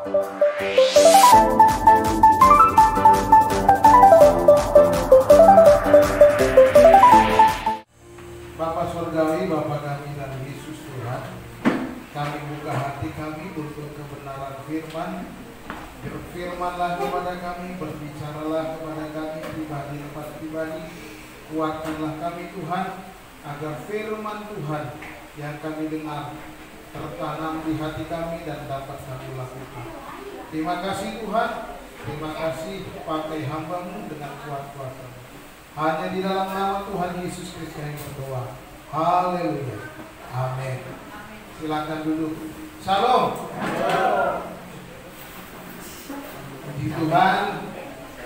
Bapa Surgawi, Bapa kami dan Yesus Tuhan, kami buka hati kami untuk kebenaran firman. Berfirmanlah kepada kami, berbicaralah kepada kami pribadi lepas pribadi. Kuatkanlah kami Tuhan, agar firman Tuhan yang kami dengar tertanam di hati kami dan dapat kami lakukan. Terima kasih Tuhan, terima kasih pakai hamba-Mu dengan kuat kuasa. Hanya di dalam nama Tuhan Yesus Kristus yang berdoa. Haleluya. Amin. Silakan duduk. Shalom. Puji Tuhan,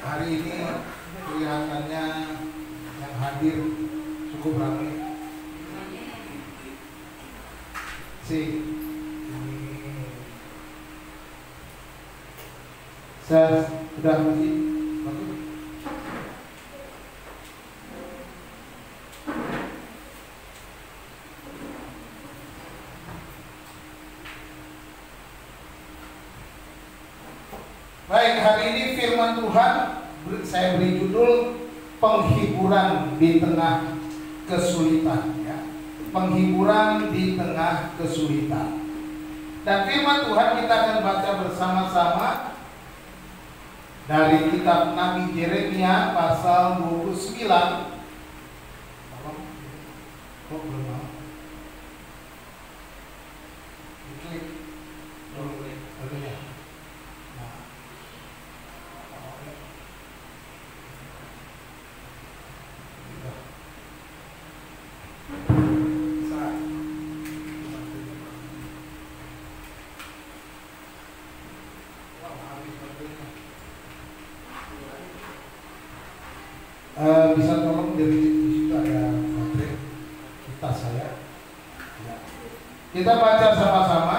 hari ini kelihatannya yang hadir cukup ramai. Saya sudah masih bagus. Baik, hari ini firman Tuhan saya beri judul penghiburan di tengah kesulitan, ya. Penghiburan di tengah kesulitan. Dan firman Tuhan kita akan baca bersama-sama dari kitab Nabi Yeremia pasal 29. Kok belum mau? Diklik. Ya. Bisa tolong dari situ ada baterai di tas saya. Ya. Kita baca sama-sama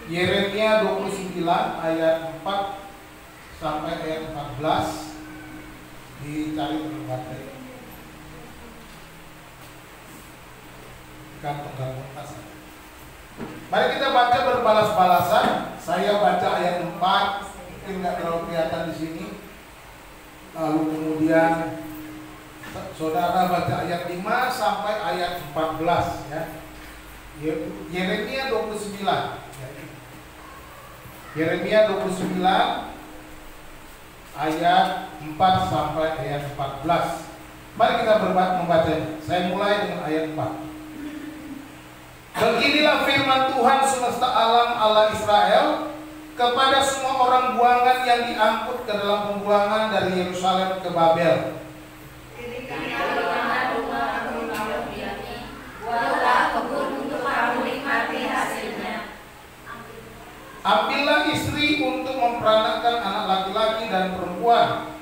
Yeremia 29 ayat 4 sampai ayat 14. Dicari baterai. Kantong tas. Mari kita baca berbalas-balasan. Saya baca ayat 4, mungkin nggak terlalu kelihatan di sini. Lalu kemudian saudara baca ayat 5 sampai ayat 14, ya. Yeremia 29. Yeremia 29 ayat 4 sampai ayat 14. Mari kita membaca. Saya mulai dengan ayat 4. Beginilah firman Tuhan semesta alam Allah Israel kepada semua orang buangan yang diangkut ke dalam pembuangan dari Yerusalem ke Babel. Ambillah istri untuk memperanakan anak laki-laki dan perempuan.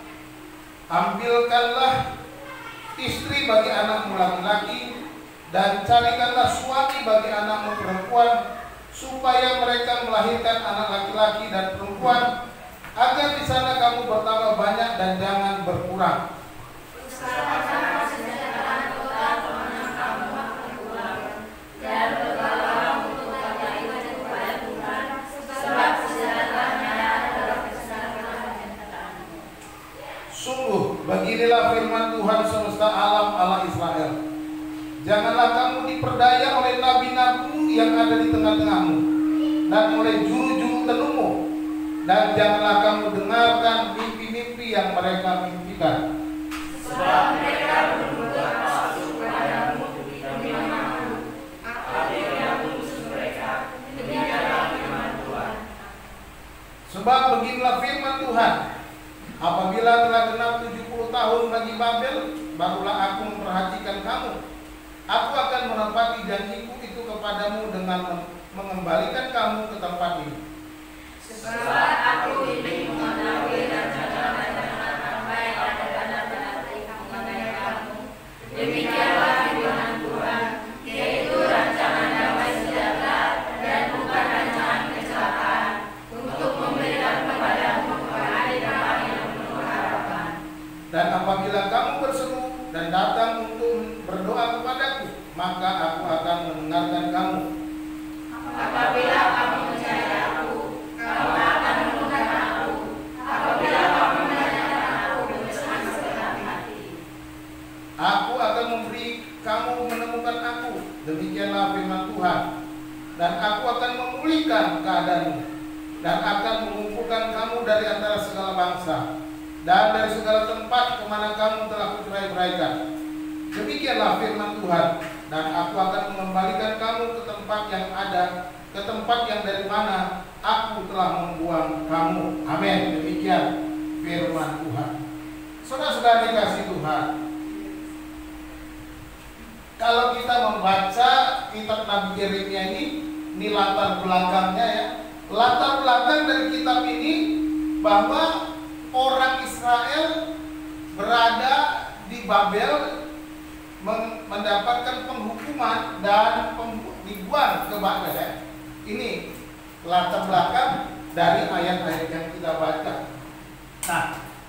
Ambilkanlah istri bagi anakmu laki-laki dan carikanlah suami bagi anakmu perempuan, supaya mereka melahirkan anak laki-laki dan perempuan, agar di sana kamu bertambah banyak dan jangan berkurang. Sungguh, beginilah firman Tuhan semesta alam Allah Israel. Janganlah kamu diperdaya oleh nabi-nabi yang ada di tengah-tengahmu dan oleh juru-juru tenungmu, dan janganlah kamu dengarkan mimpi-mimpi yang mereka mimpikan. Sebab mereka berbuat palsu kepadamu demi namaku, apabila yang musuh mereka, demikianlah firman Tuhan. Sebab beginilah firman Tuhan, apabila telah genap 70 tahun bagi Babel, barulah aku memperhatikan kamu. Aku akan menepati janjiku itu kepadamu dengan mengembalikan kamu ke tempat ini. Sebab aku ini mengetahui rencana-rencana apa yang ada pada hati mengenai kamu. Demikianlah firman Tuhan, yaitu rancangan damai sejahtera dan bukan rancangan kecelakaan, untuk memberikan kepadamu hari depan yang penuh harapan. Dan apabila kamu berseru dan datang untuk berdoa kepadaku, maka aku akan mendengarkan kamu. Apabila kamu mencari aku, kamu memulihkan keadaanmu dan akan mengumpulkan kamu dari antara segala bangsa dan dari segala tempat kemana kamu telah kucerai-beraikan. Demikianlah firman Tuhan, dan aku akan mengembalikan kamu ke tempat yang ada, ke tempat yang dari mana aku telah membuang kamu. Amin. Demikian firman Tuhan. Saudara-saudara dikasih Tuhan, kalau kita membaca kitab Nabi Yeremia ini latar belakangnya ya. Latar belakang dari kitab ini bahwa orang Israel berada di Babel mendapatkan penghukuman dan dibuang ke Babel. Ini latar belakang dari ayat-ayat yang kita baca. Nah,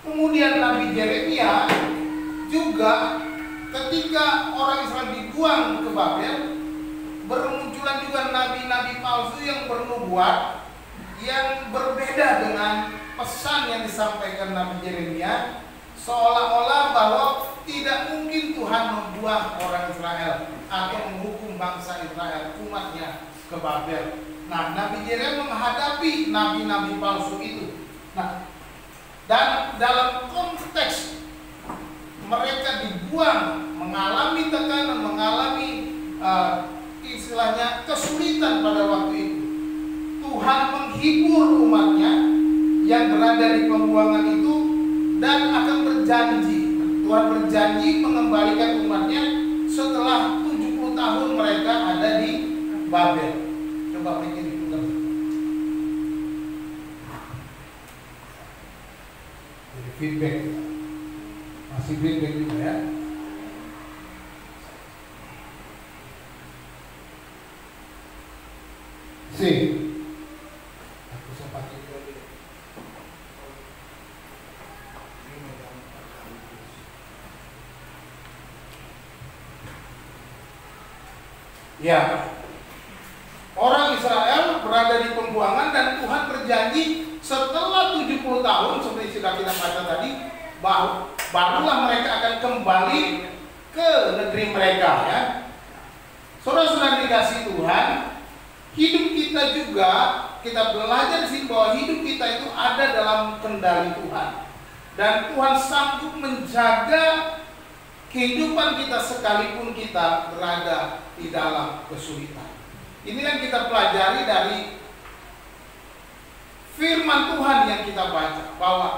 kemudian Nabi Yeremia juga ketika orang Israel dibuang ke Babel, bermunculan juga nabi-nabi palsu yang bernubuat yang berbeda dengan pesan yang disampaikan Nabi Yeremia, seolah-olah bahwa tidak mungkin Tuhan membuang orang Israel atau menghukum bangsa Israel, umatnya, ke Babel. Nah, Nabi Yeremia menghadapi nabi-nabi palsu itu. Nah, dan dalam konteks mereka dibuang, mengalami tekanan, mengalami istilahnya kesulitan pada waktu itu, Tuhan menghibur umatnya yang berada di pembuangan itu dan akan berjanji. Tuhan berjanji mengembalikan umatnya setelah 70 tahun mereka ada di Babel. Coba bikin itu. Jadi feedback. Masih feedback juga ya. Aku sempat juga ya, orang Israel berada di pembuangan dan Tuhan berjanji setelah 70 tahun seperti sudah kita baca tadi, barulah mereka akan kembali ke negeri mereka ya. Saudara-saudara dikasih Tuhan, hidup kita juga, kita belajar di sini bahwa hidup kita itu ada dalam kendali Tuhan. Dan Tuhan sanggup menjaga kehidupan kita sekalipun kita berada di dalam kesulitan. Ini yang kita pelajari dari firman Tuhan yang kita baca, bahwa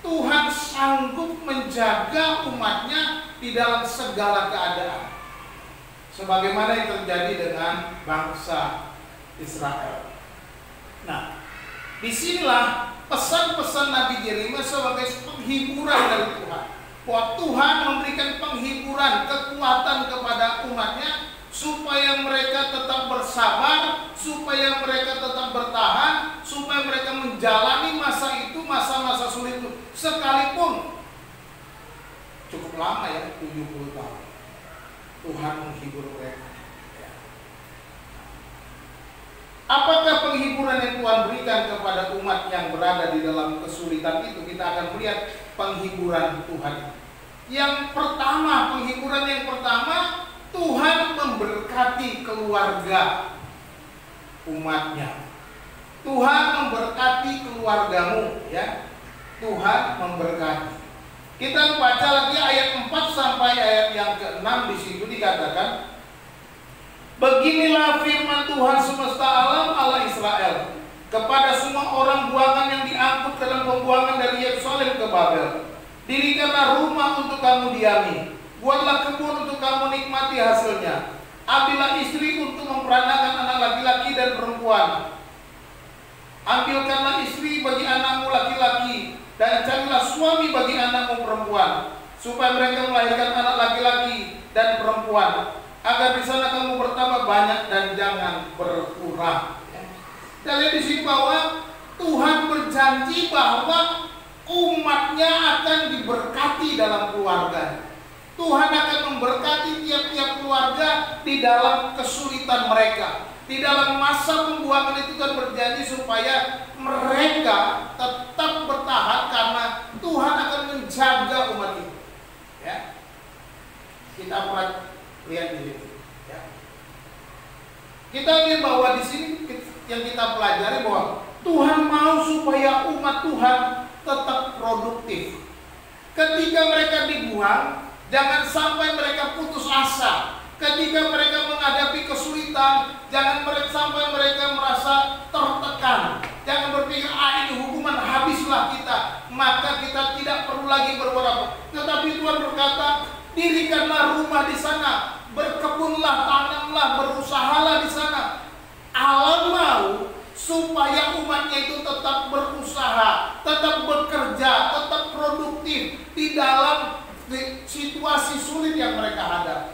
Tuhan sanggup menjaga umatnya di dalam segala keadaan. Sebagaimana yang terjadi dengan bangsa Israel. Nah, disinilah pesan-pesan Nabi Yeremia sebagai penghiburan dari Tuhan. Bahwa Tuhan memberikan penghiburan, kekuatan kepada umatnya supaya mereka tetap bersabar, supaya mereka tetap bertahan, supaya mereka menjalani masa itu, masa-masa sulit itu. Sekalipun cukup lama ya, 70 tahun. Tuhan menghibur mereka. Apakah penghiburan yang Tuhan berikan kepada umat yang berada di dalam kesulitan itu? Kita akan melihat penghiburan Tuhan. Yang pertama, penghiburan yang pertama, Tuhan memberkati keluarga umatnya. Tuhan memberkati keluargamu ya. Tuhan memberkati. Kita baca lagi ayat 4 sampai ayat yang ke-6, di situ dikatakan, beginilah firman Tuhan semesta alam Allah Israel kepada semua orang buangan yang diangkut dalam pembuangan dari Yerusalem ke Babel. Dirikanlah rumah untuk kamu diami, buatlah kebun untuk kamu nikmati hasilnya. Ambillah istri untuk memperanakan anak laki-laki dan perempuan. Ambilkanlah istri bagi anakmu laki-laki, dan carilah suami bagi anakmu perempuan, supaya mereka melahirkan anak laki-laki dan perempuan, agar di sana kamu bertambah banyak dan jangan berkurang. Kita lihat di sini bahwa Tuhan berjanji bahwa umatnya akan diberkati dalam keluarga. Tuhan akan memberkati tiap-tiap keluarga di dalam kesulitan mereka. Di dalam masa pembuangan itu kan berjanji supaya mereka tetap bertahan karena Tuhan akan menjaga umat itu. Ya, kita lihat di sini. Ya. Kita lihat bahwa di sini yang kita pelajari bahwa Tuhan mau supaya umat Tuhan tetap produktif. Ketika mereka dibuang, jangan sampai mereka putus asa. Ketika mereka menghadapi kesulitan, jangan sampai mereka merasa tertekan. Jangan berpikir, ini hukuman, habislah kita, maka kita tidak perlu lagi berbuat. Tetapi Tuhan berkata, dirikanlah rumah di sana, berkebunlah, tanamlah, berusahalah di sana. Allah mau supaya umatnya itu tetap berusaha, tetap bekerja, tetap produktif di dalam situasi sulit yang mereka hadapi.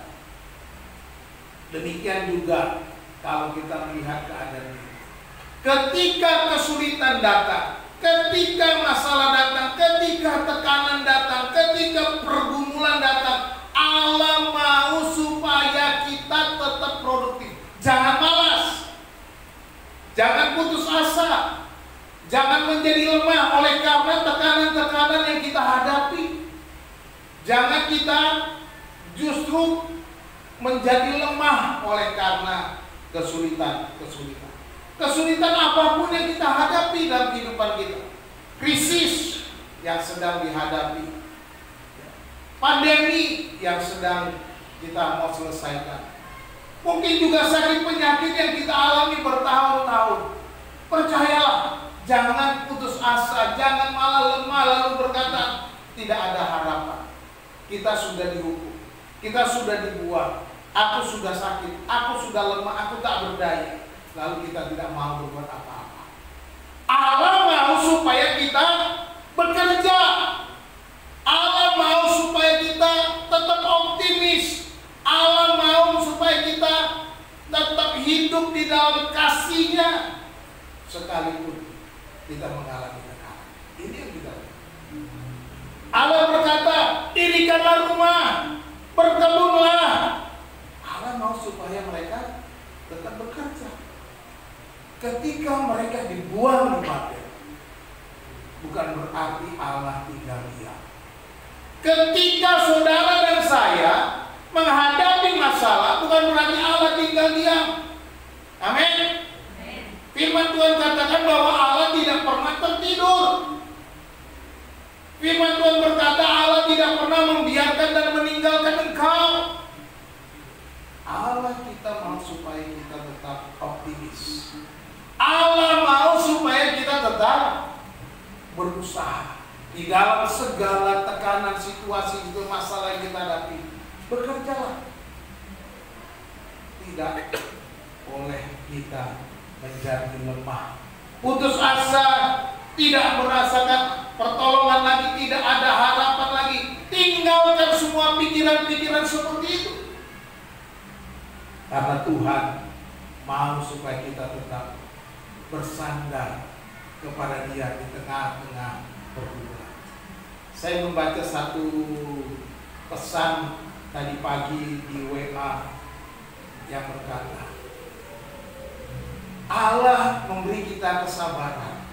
Demikian juga kalau kita melihat keadaan ini. Ketika kesulitan datang, ketika masalah datang, ketika tekanan datang, ketika pergumulan datang, Allah mau supaya kita tetap produktif. Jangan malas, jangan putus asa, jangan menjadi lemah oleh karena tekanan-tekanan yang kita hadapi. Jangan kita justru menjadi lemah oleh karena kesulitan-kesulitan. Kesulitan apapun yang kita hadapi dalam kehidupan kita, krisis yang sedang dihadapi, pandemi yang sedang kita mau selesaikan, mungkin juga sakit penyakit yang kita alami bertahun-tahun. Percayalah, jangan putus asa, jangan malah lemah lalu berkata tidak ada harapan. Kita sudah dihukum, kita sudah dibuang, aku sudah sakit, aku sudah lemah, aku tak berdaya. Lalu kita tidak mau berbuat apa-apa. Allah mau supaya kita bekerja. Allah mau supaya kita tetap optimis. Allah mau supaya kita tetap hidup di dalam kasih-Nya sekalipun kita mengalami tekanan. Ini yang kita lihat. Allah berkata, dirikanlah rumah, berkebunlah. Allah mau supaya mereka tetap bekerja. Ketika mereka dibuang di Babel, bukan berarti Allah tinggal diam. Ketika saudara dan saya menghadapi masalah, bukan berarti Allah tinggal diam. Amin. Firman Tuhan katakan bahwa Allah tidak pernah tertidur. Firman Tuhan berkata Allah tidak pernah membiarkan dan meninggalkan engkau. Allah kita mau supaya kita tetap optimis. Allah mau supaya kita tetap berusaha di dalam segala tekanan situasi itu, masalah yang kita hadapi. Bekerjalah. Tidak boleh kita menjadi lemah, putus asa, tidak merasakan pertolongan lagi, tidak ada harapan lagi. Tinggalkan semua pikiran-pikiran seperti itu. Karena Tuhan mau supaya kita tetap bersandar kepada Dia di tengah-tengah pergumulan. Saya membaca satu pesan tadi pagi di WA yang berkata, Allah memberi kita kesabaran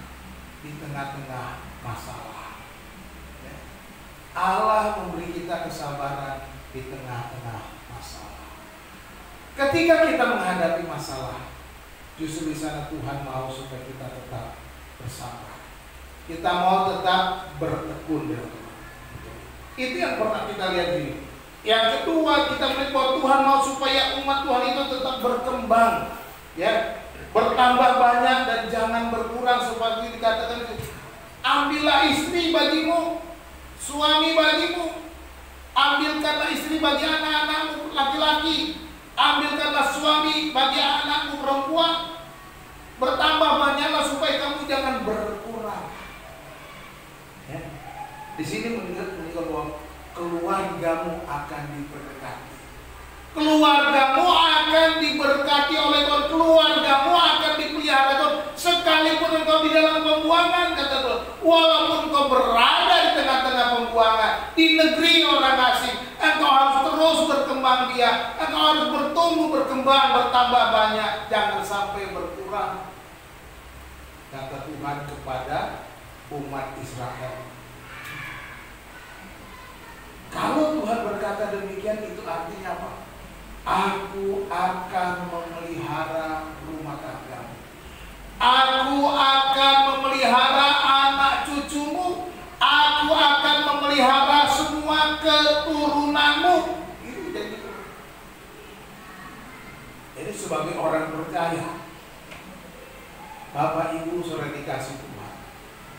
di tengah-tengah masalah. Allah memberi kita kesabaran di tengah-tengah masalah. Ketika kita menghadapi masalah, justru di sana Tuhan mau supaya kita tetap bersabar. Kita mau tetap bertekun dengan Tuhan. Itu yang pernah kita lihat ini. Yang kedua, kita melihat bahwa Tuhan mau supaya umat Tuhan itu tetap berkembang, ya, bertambah banyak dan jangan berkurang seperti dikatakan itu. Ambillah istri bagimu, suami bagimu. Ambilkanlah istri bagi anak-anakmu laki-laki. Ambilkanlah suami bagi anakmu perempuan. Bertambah banyaklah supaya kamu jangan berkurang. Ya. Di sini menunjukkan bahwa keluargamu akan diberkati. Keluargamu akan diberkati oleh Tuhan. Keluargamu akan dipelihara Tuhan. Sekalipun engkau di dalam pembuangan, kata Tuhan, walaupun engkau berada di tengah-tengah pembuangan, di negeri orang asing, engkau harus terus berkembang biak. Engkau harus bertumbuh, berkembang, bertambah banyak. Jangan sampai berkurang. Kata Tuhan kepada umat Israel. Kalau Tuhan berkata demikian, itu artinya apa? Aku akan memelihara rumah tanggamu. memelihara semua keturunanmu. Itu jadi. Jadi sebagai orang percaya, Bapak Ibu saudara dikasih Tuhan,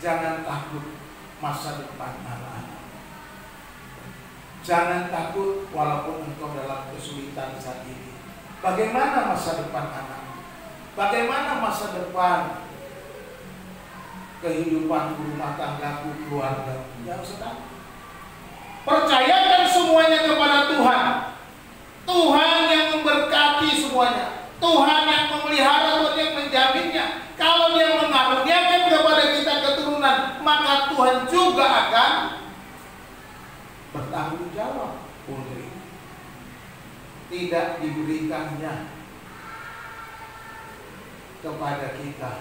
jangan takut masa depan anak-anak. Jangan takut walaupun engkau dalam kesulitan saat ini. Bagaimana masa depan anak? Bagaimana masa depan kehidupan rumah tanggaku, keluarga? Jangan sedang. Percayakan semuanya kepada Tuhan. Tuhan yang memberkati semuanya. Tuhan yang memelihara, Tuhan yang menjaminnya. Kalau Dia mengaruniakan kepada kita keturunan, maka Tuhan juga akan bertanggung jawab untuk itu. Tidak diberikannya kepada kita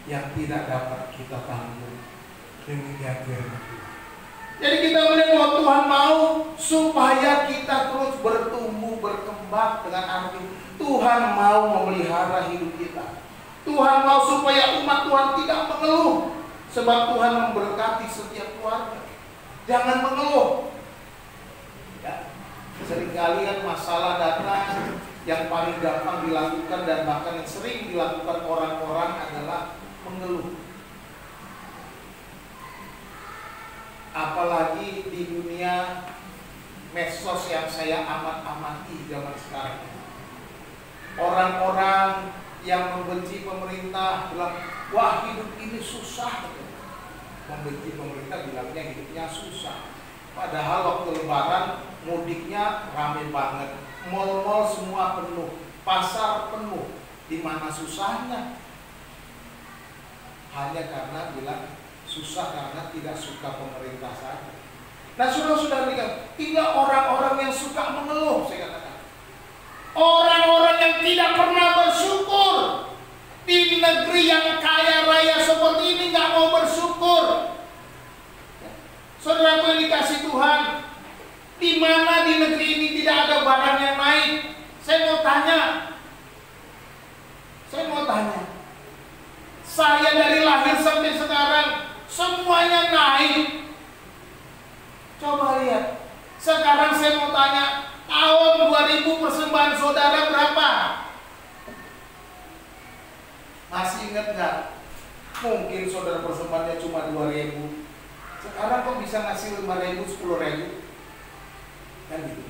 yang tidak dapat kita tanggung. Demikian firman Tuhan. Jadi kita melihat bahwa Tuhan mau supaya kita terus bertumbuh, berkembang dengan anak itu. Tuhan mau memelihara hidup kita. Tuhan mau supaya umat Tuhan tidak mengeluh, sebab Tuhan memberkati setiap keluarga. Jangan mengeluh. Ya, seringkali kan masalah datang, yang paling gampang dilakukan dan bahkan yang sering dilakukan orang-orang adalah mengeluh. Apalagi di dunia medsos yang saya amat-amati zaman sekarang. Orang-orang yang membenci pemerintah bilang, wah hidup ini susah. Membenci pemerintah bilangnya hidupnya susah. Padahal waktu lebaran mudiknya rame banget. Mal-mal semua penuh, pasar penuh. Di mana susahnya? Hanya karena bilang susah karena tidak suka pemerintah saja. Nah, saudara-saudara lihat, tinggal orang-orang yang suka mengeluh, saya katakan. Orang-orang yang tidak pernah bersyukur. Di negeri yang kaya raya seperti ini nggak mau bersyukur. Saudara yang dikasih Tuhan, di mana di negeri ini tidak ada barang yang naik? Saya mau tanya. Saya dari lahir sampai sekarang semuanya naik. Coba lihat. Sekarang saya mau tanya, tahun 2000 persembahan saudara berapa? Masih ingat nggak? Mungkin saudara persembahannya cuma 2000. Sekarang kok bisa ngasih 5.000, 10.000? Kan gitu.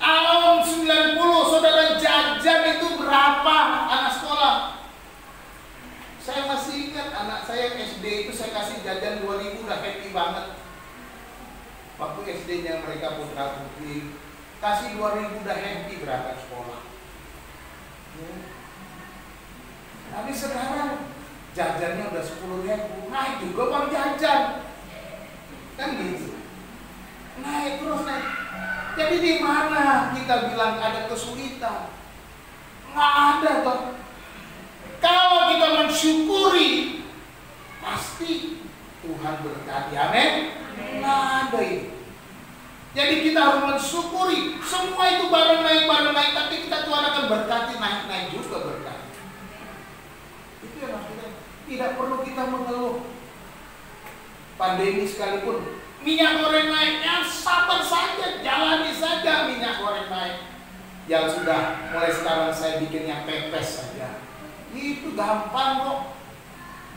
Tahun 90 saudara jajan itu berapa anak sekolah? Saya masih ingat anak saya SD itu saya kasih jajan 2.000 udah happy banget. Waktu SD-nya mereka putra putri kasih 2.000 udah happy berangkat sekolah. Tapi sekarang jajannya udah 10.000, naik juga uang jajan. Kan gitu. Naik terus naik. Jadi di mana kita bilang ada kesulitan? Nggak ada toh. Kalau kita mensyukuri, pasti Tuhan berkati. Amin. Nggak ada itu. Jadi kita harus mensyukuri. Semua itu barang naik, tapi kita Tuhan akan berkati, naik juga berkati. Itu yang maksudnya. Tidak perlu kita mengeluh. Pandemi sekalipun, minyak goreng naiknya sabar saja, jalani saja minyak goreng naik. Yang sudah mulai sekarang saya bikin yang pepes saja. Itu gampang kok.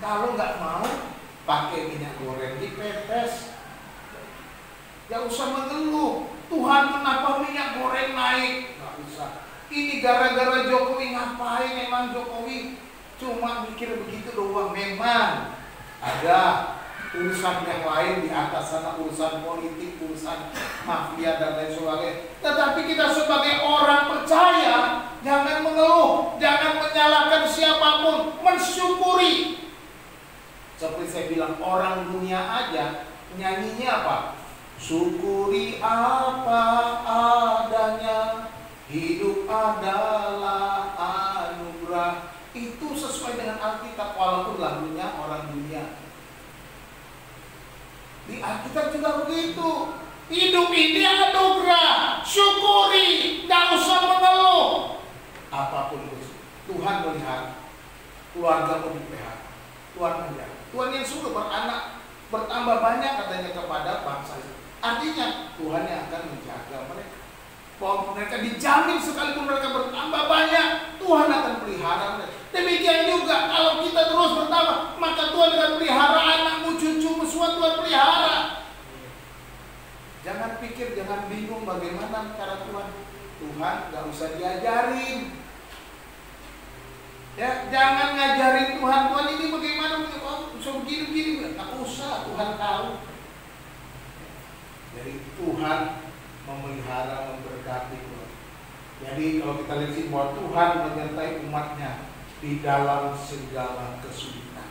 Kalau nggak mau pakai minyak goreng dipepes, nggak usah mengeluh. Tuhan kenapa minyak goreng naik? Nggak usah. Ini gara-gara Jokowi. Ngapain emang Jokowi? Cuma mikir begitu doang. Memang ada urusan yang lain di atas sana, urusan politik, urusan mafia dan lain sebagainya. Tetapi kita sebagai orang percaya jangan mengeluh, jangan menyalahkan siapapun, mensyukuri. Seperti saya bilang, orang dunia aja nyanyinya apa? Syukuri apa adanya, hidup adalah anugerah. Itu sesuai dengan Alkitab, walaupun lagunya orang dunia. Di Alkitab juga begitu. Hidup ini anugerah, syukuri, gak usah mengeluh. Apapun itu, Tuhan melihat, keluarga mau dipelihara, Tuhan melihat. Tuhan yang suruh beranak bertambah banyak katanya kepada bangsa Israel. Artinya Tuhan yang akan menjaga mereka. Bahwa mereka dijamin sekalipun mereka bertambah banyak, Tuhan akan pelihara mereka. Demikian juga kalau kita terus bertambah, maka Tuhan akan pelihara anakmu, cucumu, semua Tuhan pelihara. Jangan pikir, jangan bingung bagaimana cara Tuhan. Tuhan gak usah diajarin. Ya, jangan ngajarin Tuhan ini bagaimana, bisa begini-begini. Gak usah, Tuhan tahu. Jadi Tuhan memelihara, memberkati. Jadi kalau kita lihat bahwa Tuhan menyertai umatnya di dalam segala kesulitan.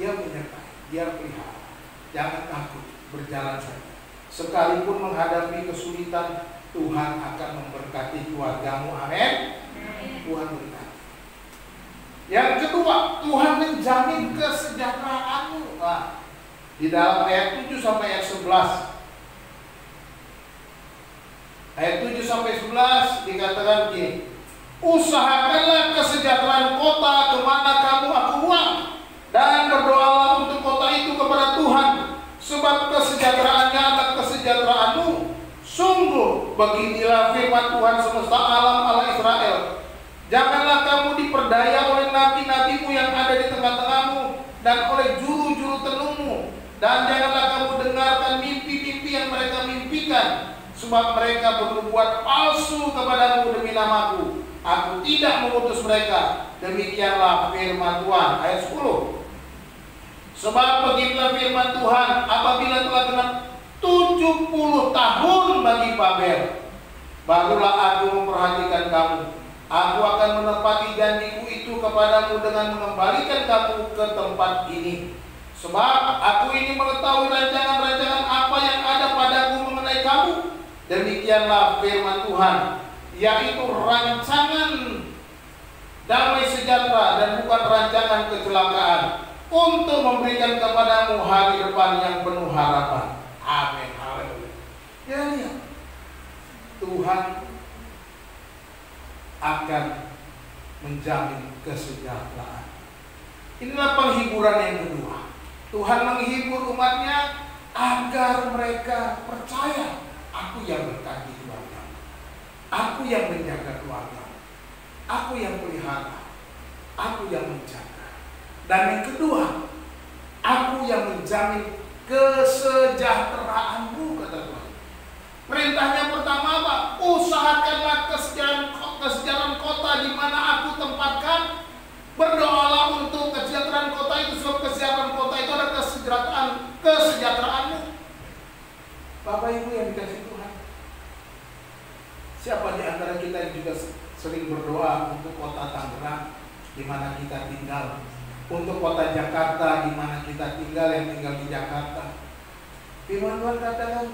Dia menyertai, dia pelihara. Jangan takut, berjalan saja. Sekalipun menghadapi kesulitan, Tuhan akan memberkati keluargamu. Amin. Tuhan berkati. Yang kedua, Tuhan menjamin kesejahteraanmu. Nah, di dalam ayat 7 sampai ayat 11. Ayat 7 sampai 11 dikatakan begini. Usahakanlah kesejahteraan kota kemana kamu aku buang, dan berdoalah untuk kota itu kepada Tuhan, sebab kesejahteraannya adalah kesejahteraanmu. Sungguh beginilah firman Tuhan semesta alam Allah Israel. Janganlah kamu diperdaya oleh nabi-nabimu yang ada di tengah-tengahmu, dan oleh juru-juru tenungmu, dan janganlah kamu dengarkan mimpi-mimpi yang mereka mimpikan, sebab mereka bernubuat palsu kepadamu demi namaku. Aku tidak mengutus mereka. Demikianlah firman Tuhan. Ayat 10. Sebab beginilah firman Tuhan, apabila telah genap 70 tahun bagi Babel, barulah aku memperhatikan kamu. Aku akan menepati janjiku itu kepadamu dengan mengembalikan kamu ke tempat ini. Sebab aku ini mengetahui rancangan-rancangan apa yang ada padaku mengenai kamu. Demikianlah firman Tuhan, yaitu rancangan damai sejahtera dan bukan rancangan kecelakaan, untuk memberikan kepadamu hari depan yang penuh harapan. Amin. Haleluya. Ya, lihat, Tuhan akan menjamin kesejahteraan. Inilah penghiburan yang kedua. Tuhan menghibur umatnya agar mereka percaya, aku yang berkati keluarga, aku yang menjaga keluarga, aku yang pelihara, aku yang menjaga. Dan yang kedua, aku yang menjamin kesejahteraanmu, kata Tuhan. Perintahnya pertama apa? Usahakanlah kesejahteraan kota di mana aku tempatkan. Berdoalah untuk kesejahteraan kota itu, sebab kesejahteraan kota itu adalah kesejahteraanmu. Bapak Ibu yang dikasih Tuhan, siapa di antara kita yang juga sering berdoa untuk kota Tangerang di mana kita tinggal, untuk kota Jakarta di mana kita tinggal, yang tinggal di Jakarta? Firman Tuhan katakan,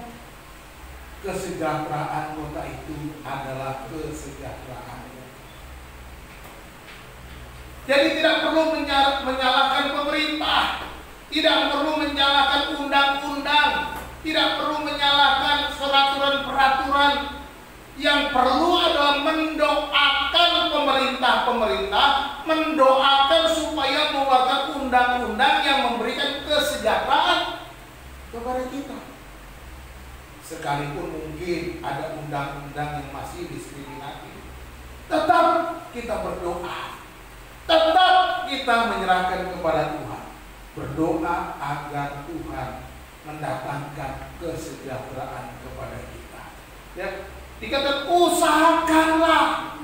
kesejahteraan kota itu adalah kesejahteraanmu. Jadi tidak perlu menyalahkan pemerintah, tidak perlu menyalahkan undang-undang, tidak perlu menyalahkan peraturan-peraturan. Yang perlu adalah mendoakan pemerintah, mendoakan supaya mengeluarkan undang-undang yang memberikan kesejahteraan kepada kita. Sekalipun mungkin ada undang-undang yang masih diskriminatif, tetap kita berdoa, tetap kita menyerahkan kepada Tuhan, berdoa agar Tuhan mendatangkan kesejahteraan kepada kita. Ya, dikatakan usahakanlah.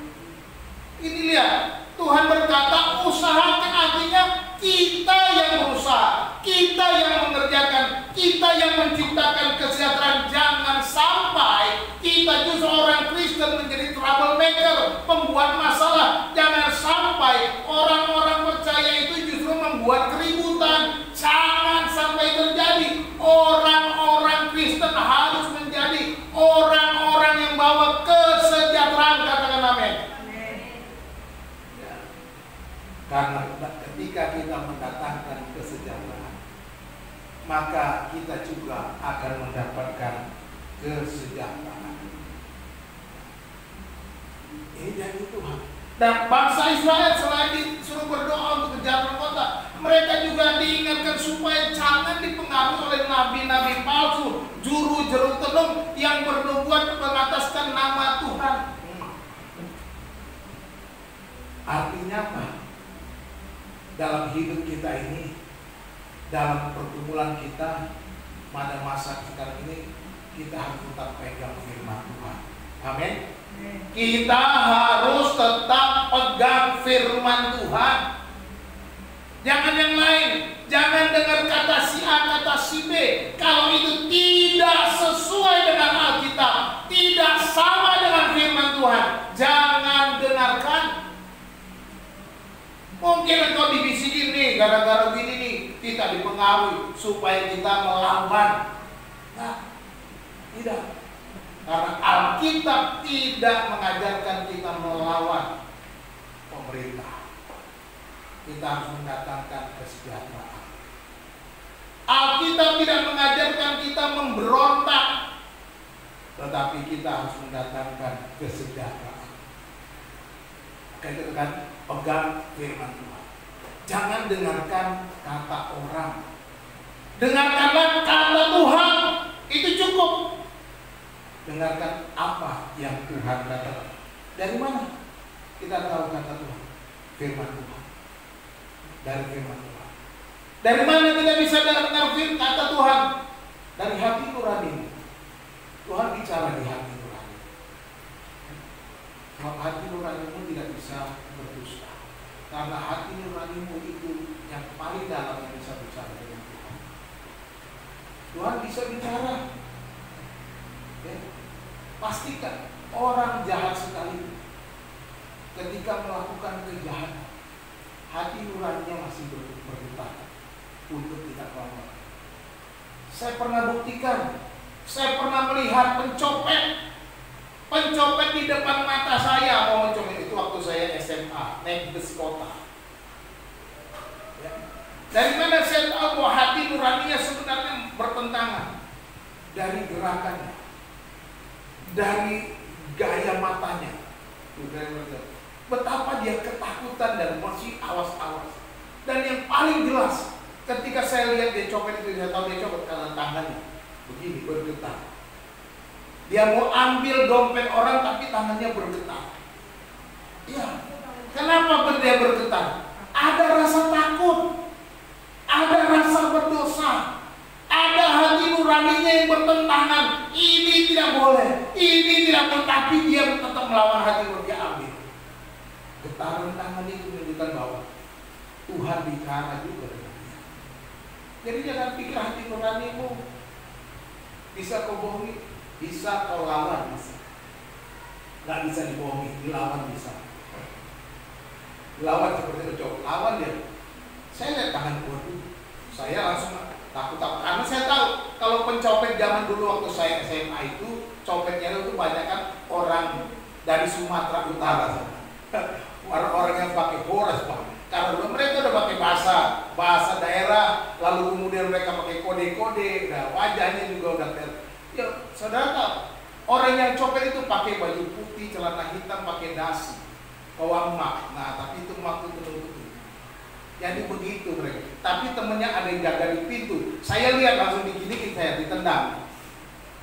Ini lihat, Tuhan berkata usahakan, artinya kita yang berusaha, kita yang mengerjakan, kita yang menciptakan kesejahteraan. Jangan sampai kita justru orang Kristen menjadi troublemaker, pembuat masalah. Jangan sampai orang-orang percaya itu justru membuat keributan. Jangan sampai terjadi. Orang-orang Kristen harus menjadi orang-orang yang bawa kesejahteraan. Katakan amin. Karena ketika kita mendatangkan kesejahteraan, maka kita juga akan mendapatkan kesejahteraan. Ini dari Tuhan. Dan bangsa Israel selain disuruh berdoa untuk kesejahteraan kota, Mereka juga diingatkan supaya jangan dipengaruhi oleh nabi-nabi palsu, juru tenung yang bernubuat mengataskan nama Tuhan. Artinya apa? Dalam hidup kita ini, dalam pergumulan kita pada masa sekarang ini, kita harus tetap pegang firman Tuhan. Amin. Kita harus tetap pegang firman Tuhan. Jangan yang lain. Jangan dengar kata si A, kata si B. Kalau itu tidak sesuai dengan Alkitab, tidak sama dengan firman Tuhan, jangan dengarkan. Mungkin engkau dibisikin nih, gara-gara gini nih, kita dipengaruhi supaya kita melawan. Nah, tidak. Karena Alkitab tidak mengajarkan kita melawan pemerintah. Kita harus mendatangkan kesejahteraan. Alkitab tidak mengajarkan kita memberontak, tetapi kita harus mendatangkan kesejahteraan. Kita kan pegang firman Tuhan. Jangan dengarkan kata orang. Dengarkanlah kata Tuhan. Itu cukup. Dengarkan apa yang Tuhan katakan. Dari mana kita tahu kata Tuhan? Firman Tuhan. Dari firman Tuhan. Dari mana kita bisa dengar kata Tuhan? Dari hati nurani. Tuhan bicara di hati nurani. Hati nuranimu tidak bisa berdusta, karena hati nuranimu itu yang paling dalam yang bisa bicara dengan Tuhan. Tuhan bisa bicara. Ya. Pastikan orang jahat sekali ketika melakukan kejahatan, hati nuraninya masih bergetar untuk tidak melawan. Saya pernah buktikan, saya pernah melihat pencopet di depan mata saya mau mencopet. Itu waktu saya SMA naik bus kota. Ya. Dari mana saya tahu bahwa hati nuraninya sebenarnya bertentangan? Dari gerakannya, dari gaya matanya. Betapa dia ketakutan dan masih awas-awas. Dan yang paling jelas, ketika saya lihat dia copet itu, saya tahu dia copet karena tangannya begini bergetar. Dia mau ambil dompet orang tapi tangannya bergetar. Ya, kenapa dia bergetar? Ada rasa takut, ada rasa berdosa, ada hati nuraninya yang bertentangan. Ini tidak boleh, ini tidak boleh, tapi dia tetap melawan hati nurani. Dia ambil. Getaran tangan itu menunjukkan bahwa Tuhan bicara juga dengan dia. Jadi jangan pikir hati nuranimu bisa kau bohongi, bisa kau lawan, bisa. Gak bisa dibohongi, dilawan bisa. Lawan seperti itu, lawan dia. Saya lihat tangan gua dulu, saya langsung takut karena saya tahu kalau pencopet zaman dulu waktu saya SMA itu copetnya itu banyak kan orang dari Sumatera Utara. Orang-orang yang pakai horas, Pak. Karena dulu mereka udah pakai bahasa daerah, lalu kemudian mereka pakai kode-kode, nah wajahnya juga udah ya, saudara tahu, orang yang copet itu pakai baju putih, celana hitam, pakai dasi, bawa emak. Nah, tapi itu emak itu betul-betul. Jadi begitu mereka. Tapi temennya ada yang jaga di pintu. Saya lihat langsung diginiin, saya ditendang.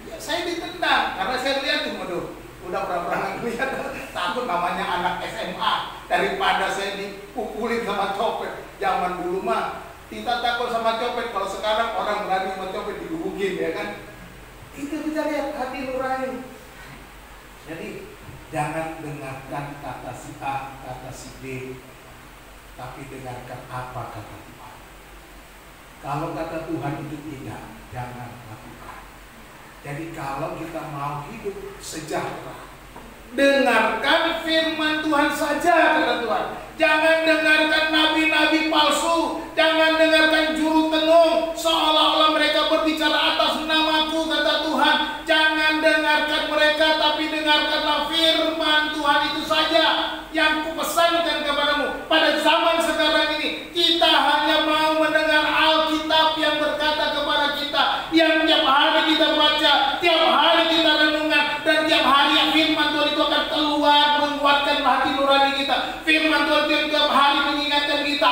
Ya, saya ditendang karena saya lihat tuh, waduh, udah berapa lihat takut namanya anak SMA daripada saya dipukulin sama copet. Zaman dulu mah kita takut sama copet, kalau sekarang orang berani sama copet digebukin, ya kan? Itu bisa lihat hati nurani. Jadi jangan dengarkan kata si A, kata si B, tapi dengarkan apa kata Tuhan. Kalau kata Tuhan itu tidak, jangan lakukan. Jadi kalau kita mau hidup sejahtera, dengarkan firman Tuhan saja, kata Tuhan. Jangan dengarkan nabi-nabi palsu, jangan dengarkan juru tenung seolah-olah mereka berbicara atas namaku, kata Tuhan. Jangan dengarkan mereka, tapi dengarkanlah firman Tuhan itu saja yang kupesankan kepadamu. Pada zaman sekarang ini kita hanya mau mendengar Alkitab yang berkata kepada kita, yang tiap hari kita baca, tiap hari kita renungkan, dan tiap hari firman Tuhan itu akan keluar menguatkan hati nurani kita. Firman Tuhan tiap hari mengingatkan kita,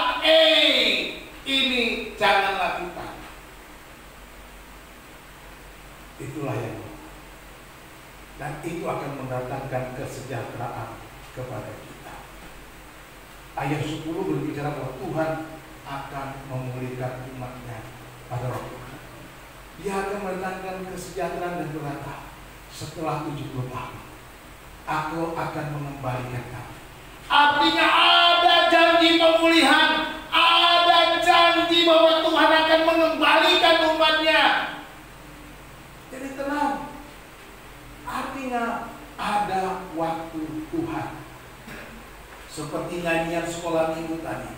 itu akan mendatangkan kesejahteraan kepada kita. Ayat 10 berbicara bahwa Tuhan akan memulihkan umatnya pada waktu itu. Dia akan mendatangkan kesejahteraan dan berkata, setelah 70 tahun Aku akan mengembalikan kamu. Artinya ada janji pemulihan, ada janji bahwa Tuhan akan mengembalikan umatnya. Jadi tenang. Artinya ada waktu Tuhan. Seperti nyanyian sekolah minggu tadi.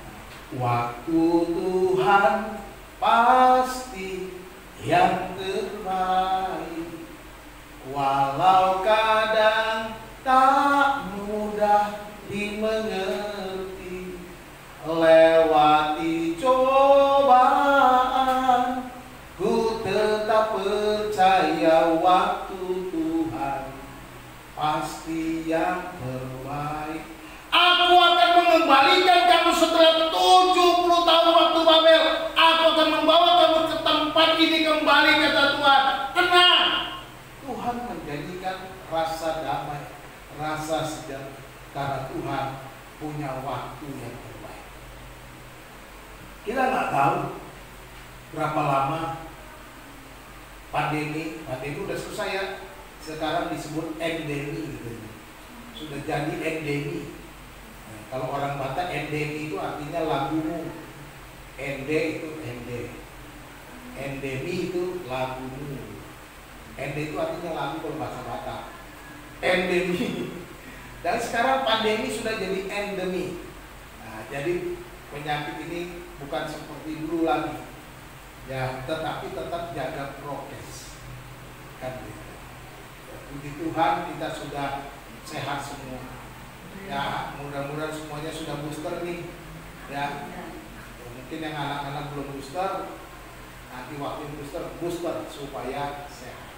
Waktu Tuhan pasti yang terbaik. Walau kadang tak mudah dimengerti, lewati cobaan, ku tetap percaya waktu Tuhan pasti yang terbaik. Aku akan mengembalikan kamu setelah 70 tahun waktu Babel. Aku akan membawa kamu ke tempat ini kembali, kata Tuhan. Tenang. Tuhan menjadikan rasa damai, rasa sejahtera. Tuhan punya waktu yang terbaik. Kita nggak tahu berapa lama pandemi udah selesai ya. Sekarang disebut endemi gitu. Sudah jadi endemi. Nah, kalau orang Batak endemi itu artinya lagumu. Ende itu ende. Endemi itu lagumu. Ende itu artinya lagu kalau bahasa Batak. Endemi. Dan sekarang pandemi sudah jadi endemi. Nah, jadi penyakit ini bukan seperti dulu lagi. Ya, tetapi tetap jaga prokes. Kan gitu. Puji Tuhan kita sudah sehat semua. Ya, mudah-mudahan semuanya sudah booster nih. Ya. Mungkin yang anak-anak belum booster, nanti waktu booster supaya sehat.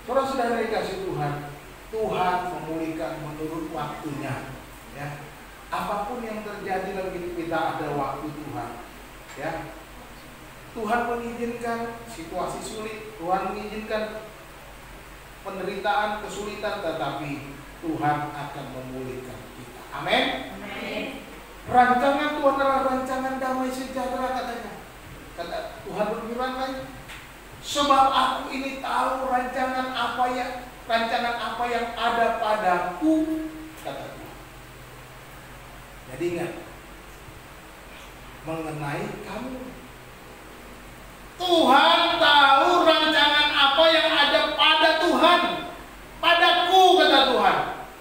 Saudara-saudara dikasih Tuhan, Tuhan memulihkan menurut waktunya. Ya, apapun yang terjadi dalam hidup kita ada waktu Tuhan. Ya, Tuhan mengizinkan situasi sulit, Tuhan mengizinkan penderitaan, kesulitan, tetapi Tuhan akan memulihkan kita. Amin. Rancangan Tuhan adalah rancangan damai sejahtera, katanya. Kata Tuhan berfirman lagi, sebab aku ini tahu rancangan apa yang ada padaku, kata Tuhan. Jadi ingat, mengenai kamu, Tuhan tahu rancangan apa yang ada pada Tuhan, padaku, kata Tuhan.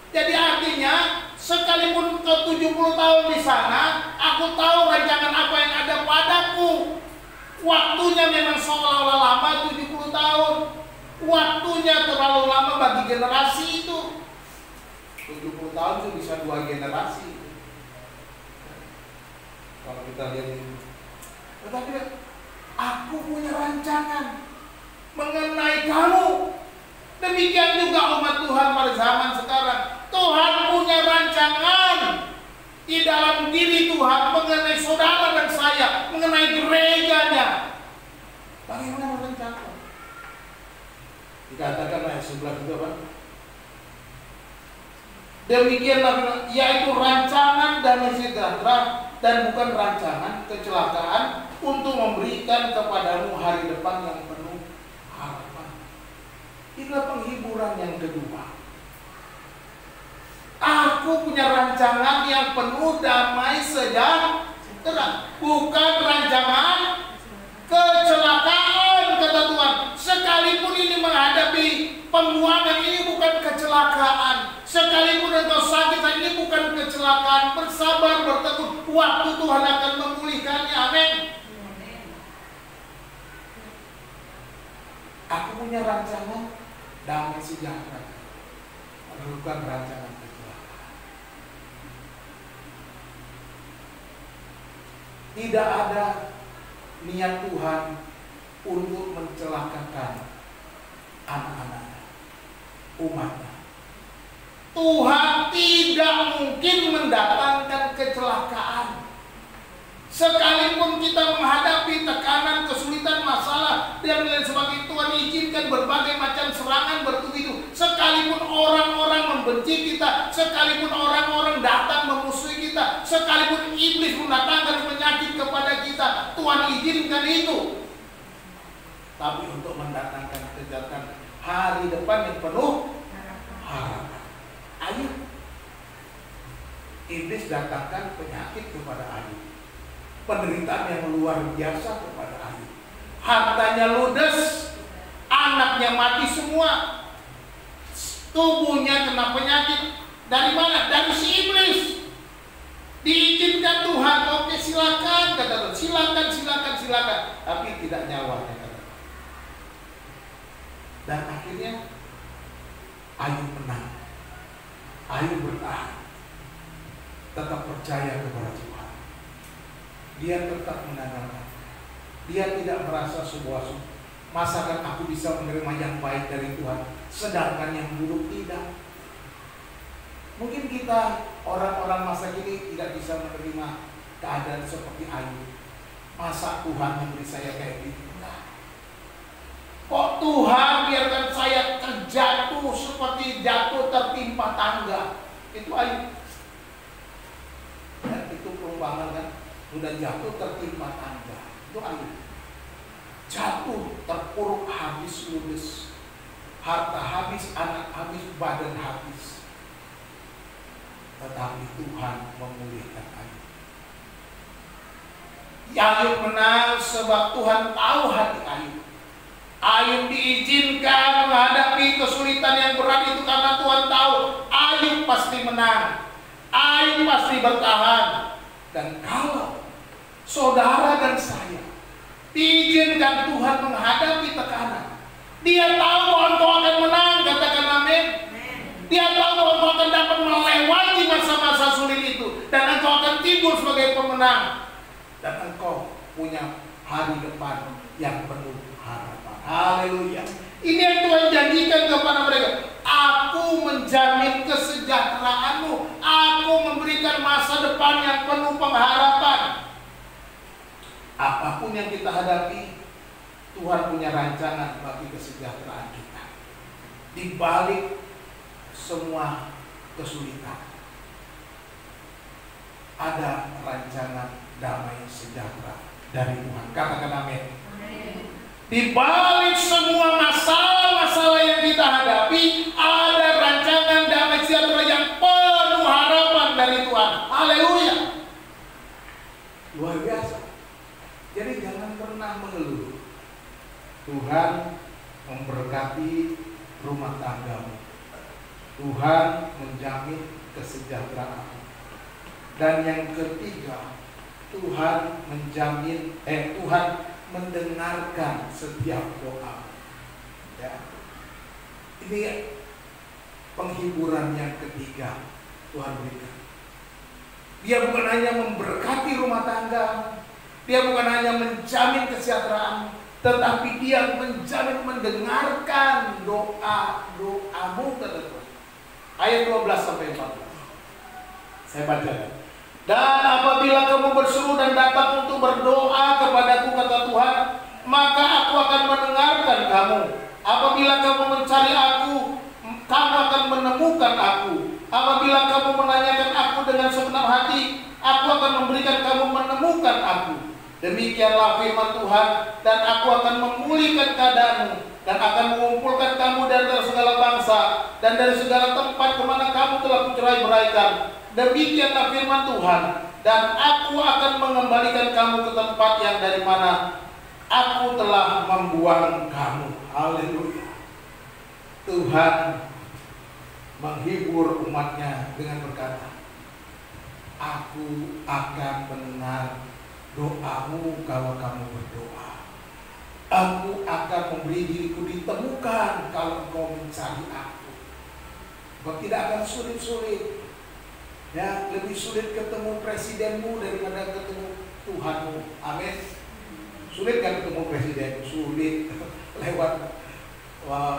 Jadi artinya sekalipun ke 70 tahun di sana, aku tahu rancangan apa yang ada padaku. Waktunya memang seolah-olah lama 70 tahun. Waktunya terlalu lama bagi generasi itu. 70 tahun itu bisa 2 generasi. Kalau kita lihat ini. Tetapi aku punya rancangan mengenai kamu. Demikian juga umat Tuhan pada zaman sekarang. Tuhan punya rancangan di dalam diri Tuhan mengenai saudara dan saya, mengenai gerejanya. Bagaimana rencana? Dikatakan ayat 11 itu apa? Demikianlah, yaitu rancangan damai sejahtera dan bukan rancangan kecelakaan untuk memberikan kepadamu hari depan yang penuh harapan. Inilah penghiburan yang kedua. Aku punya rancangan yang penuh damai sejahtera, bukan rancangan kecelakaan, kata Tuhan. Sekalipun ini menghadapi pembuangan, ini bukan kecelakaan. Sekalipun engkau sakit, ini bukan kecelakaan. Bersabar, berteguh, waktu Tuhan akan memulihkannya. Amin. Aku punya rancangan damai sejahtera, bukan rancangan kecelakaan. Tidak ada niat Tuhan untuk mencelakakan anak-anaknya, umatnya. Tuhan tidak mungkin mendatangkan kecelakaan. Sekalipun kita menghadapi tekanan, kesulitan, masalah dan lain sebagainya, Tuhan izinkan berbagai macam serangan bertubi-tubi. Sekalipun orang-orang membenci kita, sekalipun orang-orang datang memusuhi kita, sekalipun iblis mendatangkan penyakit kepada kita, Tuhan izinkan itu. Tapi untuk mendatangkan kejahatan hari depan yang penuh harapan. Ayub, iblis datangkan penyakit kepada Ayub, penderitaan yang luar biasa kepada Ayub. Hartanya ludes, anaknya mati semua, tubuhnya kena penyakit. Dari mana? Dari si iblis. Diizinkan Tuhan, oke silakan, kata Tuhan, silakan, tapi tidak nyawanya, kata Tuhan. Dan akhirnya Ayub menang, Ayub bertahan, tetap percaya kepada Tuhan. Dia tetap mengandalkan. Dia tidak merasa sebuah masakan aku bisa menerima yang baik dari Tuhan, sedangkan yang buruk tidak. Mungkin kita orang-orang masa kini tidak bisa menerima keadaan seperti Ayub. Masa Tuhan memberi saya kayak gitu? Kok Tuhan biarkan saya terjatuh seperti jatuh tertimpa tangga? Itu Ayub. Dan itu perumpamaan kan, sudah jatuh tertimpa tangga. Itu Ayub. Jatuh, terpuruk, habis ludes, harta habis, anak habis, badan habis. Tetapi Tuhan memulihkan Ayub. Ayub menang sebab Tuhan tahu hati Ayub. Ayub diizinkan menghadapi kesulitan yang berat itu karena Tuhan tahu Ayub pasti menang, Ayub pasti bertahan. Dan kalau saudara dan saya diizinkan Tuhan menghadapi tekanan, dia tahu bahwa engkau akan menang, katakan amin. Dia tahu bahwa engkau akan dapat melewati masa-masa sulit itu, dan engkau akan timbul sebagai pemenang, dan engkau punya hari depan yang penuh harapan. Haleluya. Ini yang Tuhan janjikan kepada mereka. Aku menjamin kesejahteraanmu, aku memberikan masa depan yang penuh pengharapan. Apapun yang kita hadapi, Tuhan punya rancangan bagi kesejahteraan kita. Di balik semua kesulitan, ada rancangan damai sejahtera dari Tuhan. Katakan amin. Di balik semua masalah-masalah yang kita hadapi, ada rancangan damai sejahtera yang penuh harapan dari Tuhan. Haleluya. Luar biasa. Jadi jangan pernah mengeluh. Tuhan memberkati rumah tanggamu. Tuhan menjamin kesejahteraan. Dan yang ketiga, Tuhan menjamin, Tuhan mendengarkan setiap doa. Ya. Ini penghiburan yang ketiga Tuhan berikan. Dia bukan hanya memberkati rumah tangga, dia bukan hanya menjamin kesejahteraan, tetapi dia menjamin mendengarkan doa-doamu, kata Tuhan. Ayat 12 sampai 14. Saya baca. Dan apabila kamu berseru dan datang untuk berdoa kepadaku, kata Tuhan, maka aku akan mendengarkan kamu. Apabila kamu mencari aku, kamu akan menemukan aku. Apabila kamu menanyakan aku dengan segenap hati, aku akan memberikan kamu menemukan aku. Demikianlah firman Tuhan, dan aku akan memulihkan keadaanmu, dan akan mengumpulkan kamu dari segala bangsa, dan dari segala tempat kemana kamu telah kucerai-beraikan. Demikianlah firman Tuhan, dan aku akan mengembalikan kamu ke tempat yang dari mana aku telah membuang kamu. Haleluya. Tuhan menghibur umatnya dengan berkata, aku akan mendengar doamu kalau kamu berdoa. Aku akan memberi diriku ditemukan kalau engkau mencari aku. Kau tidak akan sulit-sulit. Ya, lebih sulit ketemu presidenmu daripada ketemu Tuhanmu. Amin. Sulit kan ketemu presiden? Sulit. Lewat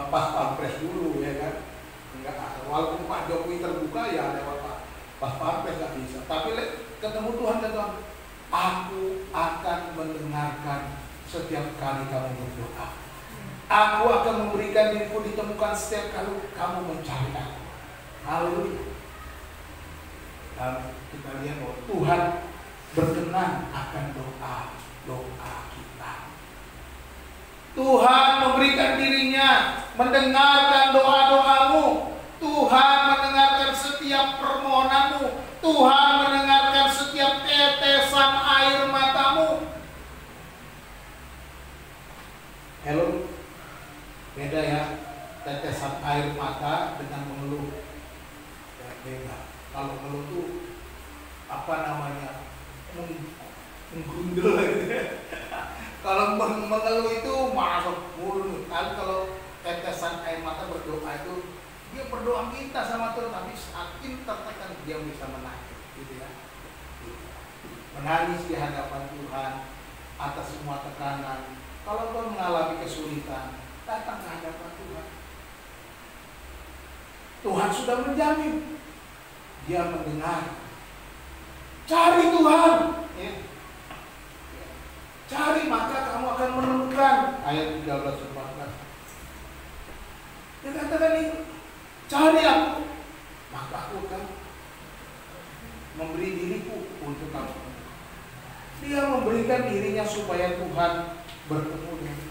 pas pampres dulu, ya kan? Enggak. Walaupun Pak Jokowi terbuka, ya lewat pas pampres nggak bisa. Tapi ketemu Tuhan kan, Tuhan. Aku akan mendengarkan setiap kali kamu berdoa. Aku akan memberikan diriku ditemukan setiap kali kamu mencari aku. Haleluya. Dan kita lihat bahwa Tuhan berkenan akan doa kita. Tuhan memberikan dirinya, mendengarkan doa-doamu. Tuhan mendengarkan setiap permohonanmu. Tuhan mendengarkan setiap tetesan air matamu. Halo, beda ya tetesan air mata dengan mengeluh. Ya, beda. Kalau mengeluh tuh apa namanya, menggundul gitu. Kalau mengeluh itu masuk mulu. Kalau tetesan air mata berdoa itu dia berdoa minta sama Tuhan, tapi saking tertekan dia bisa menangis, gitu ya. Menangis di hadapan Tuhan atas semua tekanan. Kalau Tuhan mengalami kesulitan, datang ke hadapan Tuhan. Tuhan sudah menjamin, Dia mendengar. Cari Tuhan, ya. Cari maka kamu akan menemukan. Ayat 13-14. Dia katakan ini, cari aku, maka aku akan memberi diriku untuk kamu. Dia memberikan dirinya supaya Tuhan bertemu dengan.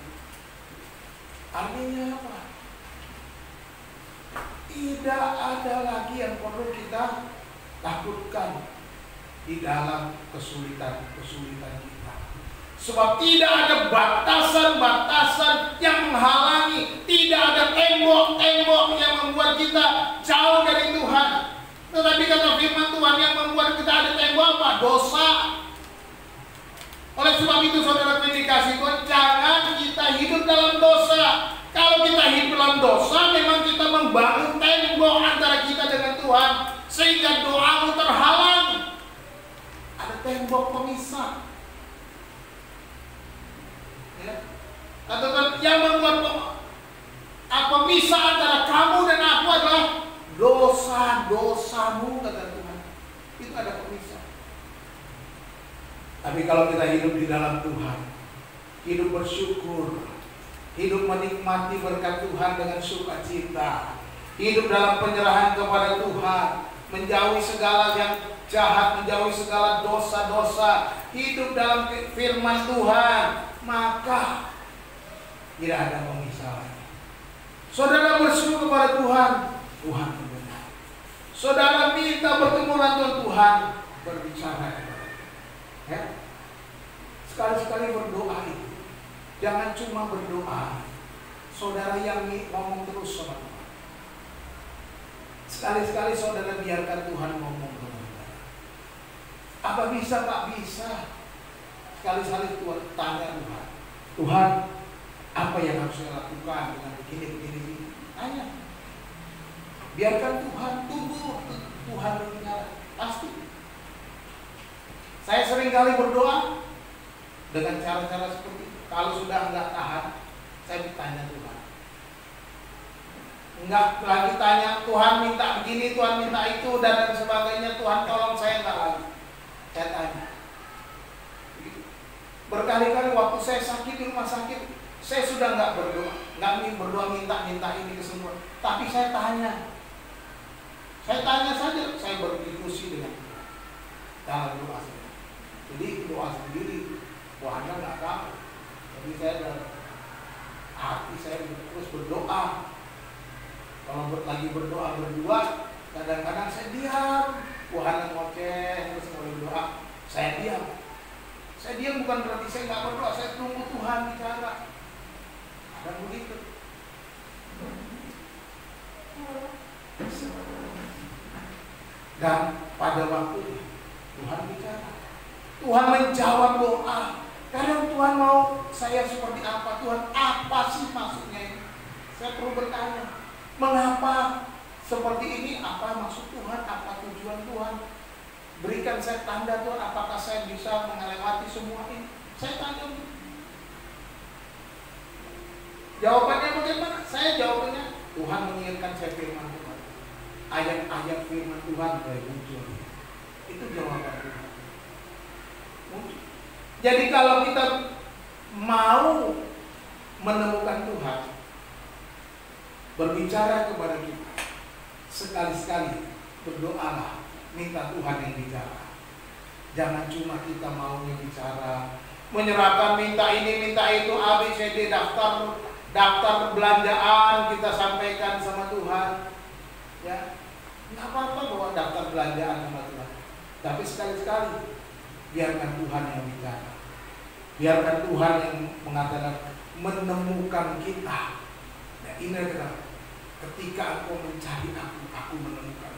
Artinya apa? Tidak ada lagi yang perlu kita takutkan di dalam kesulitan-kesulitan kita. Sebab tidak ada batasan-batasan yang menghalangi, tidak ada tembok-tembok yang membuat kita jauh dari Tuhan. Tetapi kata firman Tuhan, yang membuat kita ada tembok apa? Dosa. Oleh sebab itu saudara dikasih Tuhan, jangan kita hidup dalam dosa. Kalau kita hidup dalam dosa, memang kita membangun tembok antara kita dengan Tuhan, sehingga doamu terhalang. Ada tembok pemisah. Ya. Katakan yang membuat pemisah antara kamu dan aku adalah dosa-dosamu, kata Tuhan. Itu ada pemisah. Tapi kalau kita hidup di dalam Tuhan, hidup bersyukur, hidup menikmati berkat Tuhan dengan sukacita, hidup dalam penyerahan kepada Tuhan, menjauhi segala yang jahat, menjauhi segala dosa-dosa, hidup dalam firman Tuhan, maka tidak ada pemisahan. Saudara bersyukur kepada Tuhan, Tuhan benar. Saudara minta bertemu dengan Tuhan, berbicara kepada Tuhan. Ya? Sekali-sekali berdoa itu, jangan cuma berdoa. Saudara yang ngomong terus sama Tuhan. Sekali-sekali saudara biarkan Tuhan ngomong sama saudara. Apa bisa? Tak bisa. Sekali-sekali Tuhan tanya Tuhan, Tuhan, apa yang harus saya lakukan dengan begini? Tanya. Biarkan Tuhan, tunggu Tuhan berbicara. Pasti. Saya sering kali berdoa dengan cara-cara seperti itu. Kalau sudah enggak tahan, saya bertanya Tuhan. Enggak lagi tanya Tuhan minta begini, Tuhan minta itu dan sebagainya. Tuhan tolong saya, enggak lagi. Saya tanya. Berkali-kali waktu saya sakit di rumah sakit, saya sudah enggak berdoa minta ini ke semua. Tapi saya tanya. Saya tanya saja, saya berdiskusi dengan Tuhan dalam doa saya. Jadi doa sendiri, Tuhan enggak tahu. Jadi saya dalam hati saya terus berdoa. Kalau lagi berdoa berdua, kadang-kadang saya diam. Tuhan yang ngoceh terus mulai berdoa, saya diam. Saya diam bukan berarti saya nggak berdoa, saya tunggu Tuhan bicara. Ada begitu. Dan pada waktu Tuhan bicara, Tuhan menjawab doa. Kadang Tuhan mau saya seperti apa? Tuhan, apa sih maksudnya ini? Saya perlu bertanya, mengapa seperti ini? Apa maksud Tuhan? Apa tujuan Tuhan? Berikan saya tanda Tuhan, apakah saya bisa melewati semua ini? Saya tanya. Jawabannya bagaimana? Saya jawabannya, Tuhan mengingatkan saya firman Tuhan. Ayat-ayat firman Tuhan mulai muncul. Itu jawaban Tuhan. Muncul. Jadi kalau kita mau menemukan Tuhan, berbicara kepada kita, sekali-sekali berdoalah, minta Tuhan yang bicara. Jangan cuma kita mau bicara, menyerahkan minta ini, minta itu, A, B, C, D, daftar belanjaan kita sampaikan sama Tuhan. Ya, nggak apa-apa bawa daftar belanjaan sama Tuhan. Tapi sekali-sekali biarkan Tuhan yang bicara. Biarkan Tuhan yang mengatakan, menemukan kita. Nah, ini adalah ketika engkau mencari aku menemukan.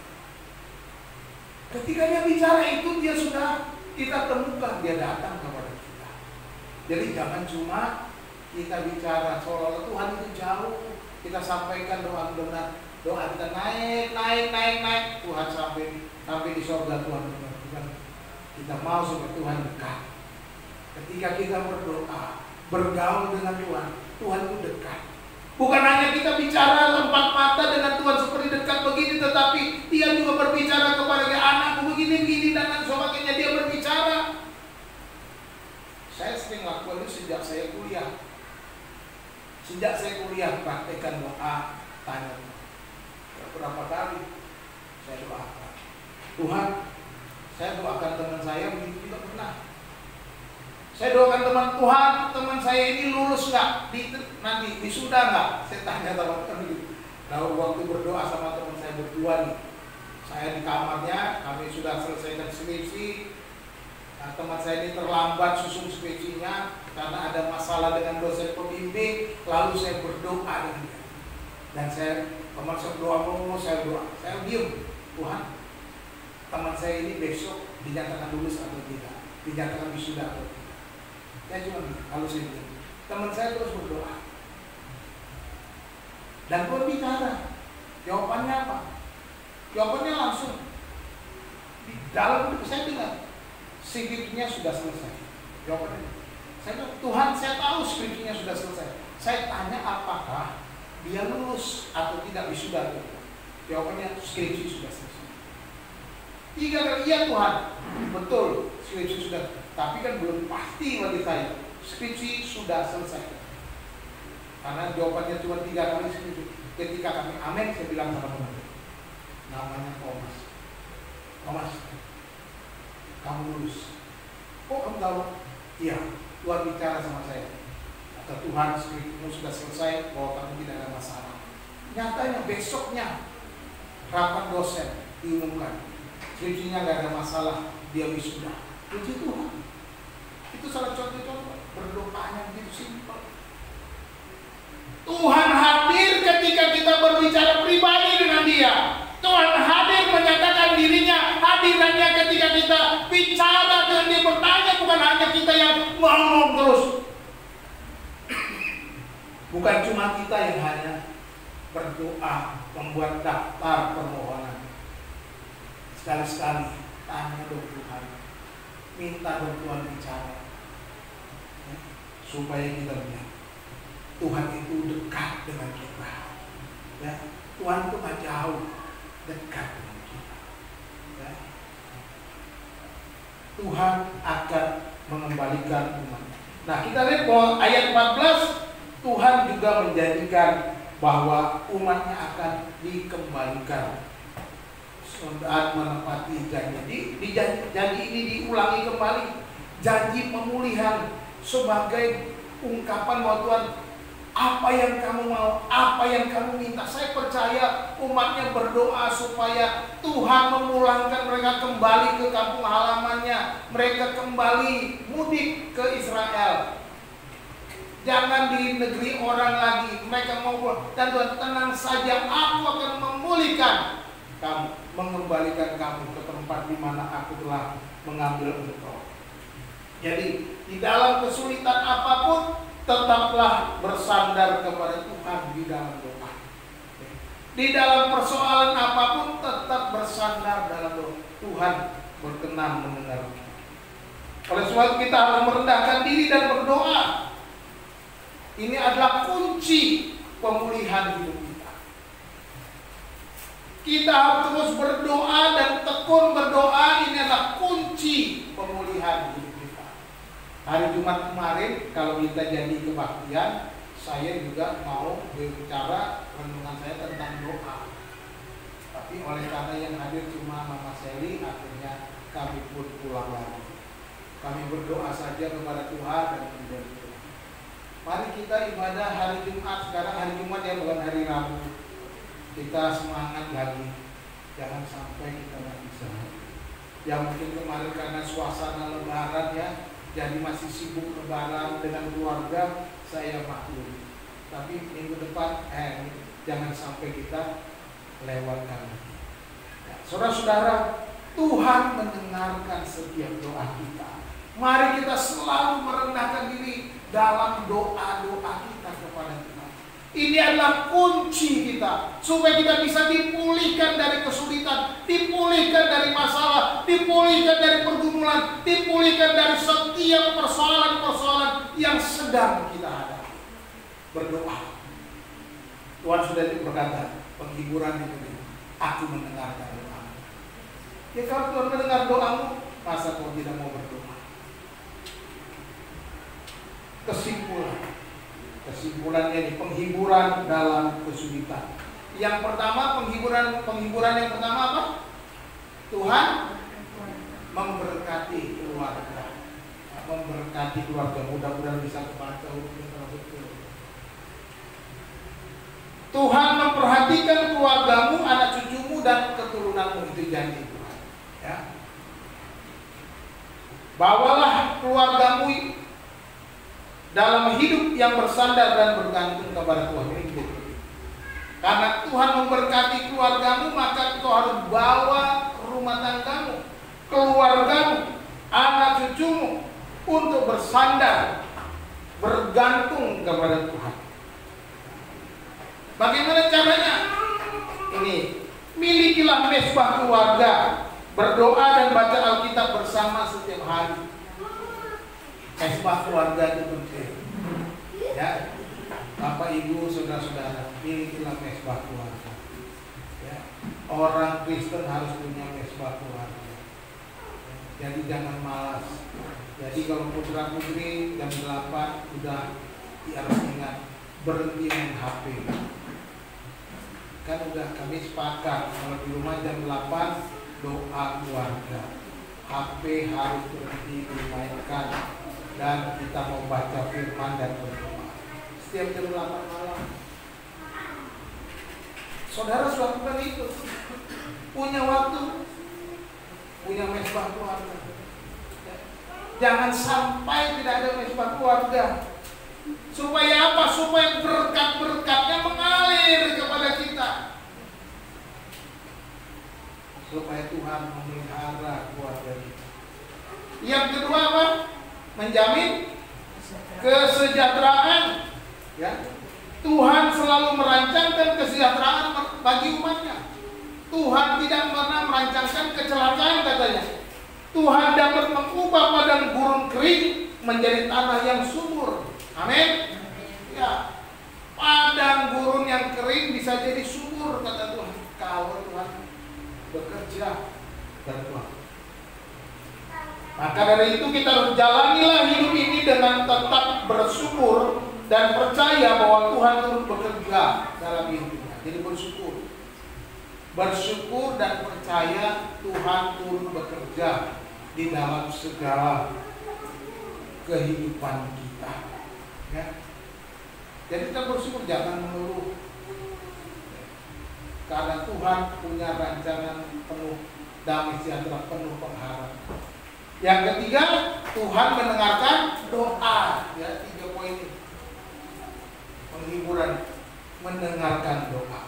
Ketika dia bicara itu, dia sudah kita temukan, dia datang kepada kita. Jadi jangan cuma kita bicara seolah-olah Tuhan itu jauh. Kita sampaikan doa kita naik. Tuhan sampai di surga Tuhan. Kita mau supaya Tuhan dekat. Ketika kita berdoa, bergaul dengan Tuhan, Tuhan itu dekat. Bukan hanya kita bicara empat mata dengan Tuhan seperti dekat begini, tetapi dia juga berbicara kepada anakku begini dan lain sebagainya. Dia berbicara. Saya sering lakukan itu sejak saya kuliah. Praktekkan doa, tanya berapa kali saya doakan. Tuhan, saya doakan teman saya begitu juga pernah. Saya doakan teman saya ini lulus nggak? Nanti wisuda nggak? Saya tanya sama teman gitu. Lalu waktu berdoa sama teman saya berdua nih, saya di kamarnya, kami sudah selesaikan skripsi. Nah, teman saya ini terlambat susun skripsinya karena ada masalah dengan dosen pembimbing. Lalu saya berdoa dengan dia. Dan teman saya berdoa, saya diam. Tuhan, teman saya ini besok dinyatakan lulus atau tidak, dinyatakan wisuda atau tidak. Saya cuma kalau saya bilang, teman saya terus berdoa. Dan Tuhan bicara. Jawabannya apa? Jawabannya langsung. Di dalam hidup saya dengar, skripsinya sudah selesai. Jawabannya. Saya bilang, Tuhan, saya tahu skripsinya sudah selesai. Saya tanya apakah dia lulus atau tidak wisuda. Jawabannya, skripsi sudah selesai. 3 kali, iya Tuhan, betul skripsi sudah. Tapi kan belum pasti bagi saya. Skripsi sudah selesai. Karena jawabannya cuma 3 kali skripsi. Ketika kami amin, saya bilang sama teman, namanya Thomas, kamu lulus. Kok kamu tahu? Iya, Tuhan bicara sama saya. Kata Tuhan, skripsimu sudah selesai, bahwa kamu tidak ada masalah. Nyatanya besoknya rapat dosen diumumkan, skripsinya nggak ada masalah, dia wisuda. Puji Tuhan. Itu salah contoh berdoanya begitu simpel. Tuhan hadir ketika kita berbicara pribadi dengan Dia. Tuhan hadir menyatakan dirinya, hadirannya ketika kita bicara dengan Dia, bertanya, bukan hanya kita yang ngomong terus. Bukan cuma kita yang hanya berdoa, membuat daftar permohonan. Sekali-sekali tanya dong Tuhan, minta dong Tuhan bicara, supaya kita lihat Tuhan itu dekat dengan kita. Ya, Tuhan itu gak jauh, dekat dengan kita. Ya. Tuhan akan mengembalikan umat. Nah, kita lihat bahwa ayat 14, Tuhan juga menjanjikan bahwa umatnya akan dikembalikan saat menepati janji. Janji ini diulangi kembali, janji pemulihan sebagai ungkapan bahwa Tuhan, apa yang kamu mau, apa yang kamu minta. Saya percaya umatnya berdoa supaya Tuhan memulangkan mereka kembali ke kampung halamannya, mereka kembali mudik ke Israel. Jangan di negeri orang lagi, mereka mau pulang. Dan Tuhan, tenang saja, aku akan memulihkan kamu, mengembalikan kamu ke tempat di mana aku telah mengambil engkau. Jadi di dalam kesulitan apapun, tetaplah bersandar kepada Tuhan di dalam doa. Di dalam persoalan apapun, tetap bersandar dalam doa. Tuhan berkenan mendengar kita. Oleh sebab itu kita harus merendahkan diri dan berdoa. Ini adalah kunci pemulihan hidup kita. Kita harus terus berdoa dan tekun berdoa. Ini adalah kunci pemulihan hidup kita. Hari Jumat kemarin kalau kita jadi kebaktian, saya juga mau berbicara renungan saya tentang doa. Tapi oleh karena yang hadir cuma Mama Sally, akhirnya kami pun pulang lagi. Kami berdoa saja kepada Tuhan dan kemudian pulang. Mari kita ibadah hari Jumat. Sekarang hari Jumat ya, bukan hari Rabu. Kita semangat lagi. Jangan sampai kita nggak bisa. Ya mungkin kemarin karena suasana Lebaran ya, jadi masih sibuk Lebaran dengan keluarga, saya maklum. Tapi minggu depan jangan sampai kita lewatkan. Ya, saudara-saudara, Tuhan mendengarkan setiap doa kita. Mari kita selalu merendahkan diri dalam doa-doa kita kepada Tuhan. Ini adalah kunci kita supaya kita bisa dipulihkan dari kesulitan, dipulihkan dari masalah, dipulihkan dari pergumulan, dipulihkan dari setiap persoalan-persoalan yang sedang kita hadapi. Berdoa. Tuhan sudah berkata, penghiburan itu, aku mendengarkan doamu. Ya kalau Tuhan mendengar doamu, masa kau tidak mau berdoa? Kesimpulannya ini penghiburan dalam kesulitan. Yang pertama, penghiburan yang pertama apa? Tuhan memberkati keluarga. Memberkati keluarga, mudah-mudahan bisa kebaca betul. Tuhan memperhatikan keluargamu, anak cucumu dan keturunanmu, itu janji Tuhan. Ya. Bawalah keluargamu dalam hidup yang bersandar dan bergantung kepada Tuhan. Ini gitu. Karena Tuhan memberkati keluargamu, maka engkau harus bawa rumah tanggamu, keluargamu, anak cucumu untuk bersandar, bergantung kepada Tuhan. Bagaimana caranya? Ini, milikilah mesbah keluarga, berdoa dan baca Alkitab bersama setiap hari. Mesbah keluarga itu penting. Ya, Bapak Ibu, saudara-saudara, milikilah mesbah keluarga. Ya, orang Kristen harus punya mesbah keluarga. Jadi jangan malas. Jadi kalau putra putri jam 8 udah harus ingat berhenti main HP. Kan udah kami sepakat kalau di rumah jam 8 doa keluarga. HP harus berhenti dimainkan. Dan kita mau baca firman dan berdoa setiap jam 8 malam. Saudara lakukan itu. Punya waktu, punya mesbah keluarga. Jangan sampai tidak ada mesbah keluarga. Supaya apa? Supaya berkat-berkatnya mengalir kepada kita. Supaya Tuhan memelihara keluarga kita. Yang kedua apa? Menjamin kesejahteraan. Ya. Tuhan selalu merancangkan kesejahteraan bagi umatnya. Tuhan tidak pernah merancangkan kecelakaan katanya. Tuhan dapat mengubah padang gurun kering menjadi tanah yang subur. Amin. Ya. Padang gurun yang kering bisa jadi subur kata Tuhan kalau Tuhan bekerja dan Tuhan. Maka dari itu kita harus jalanilah hidup ini dengan tetap bersyukur dan percaya bahwa Tuhan turut bekerja dalam hidup kita. Jadi bersyukur dan percaya Tuhan turut bekerja di dalam segala kehidupan kita. Ya. Jadi kita bersyukur, jangan mengeluh. Karena Tuhan punya rancangan penuh damai sejahtera, penuh pengharapan. Yang ketiga, Tuhan mendengarkan doa. Ya, 3 poin ini. Penghiburan, mendengarkan doa.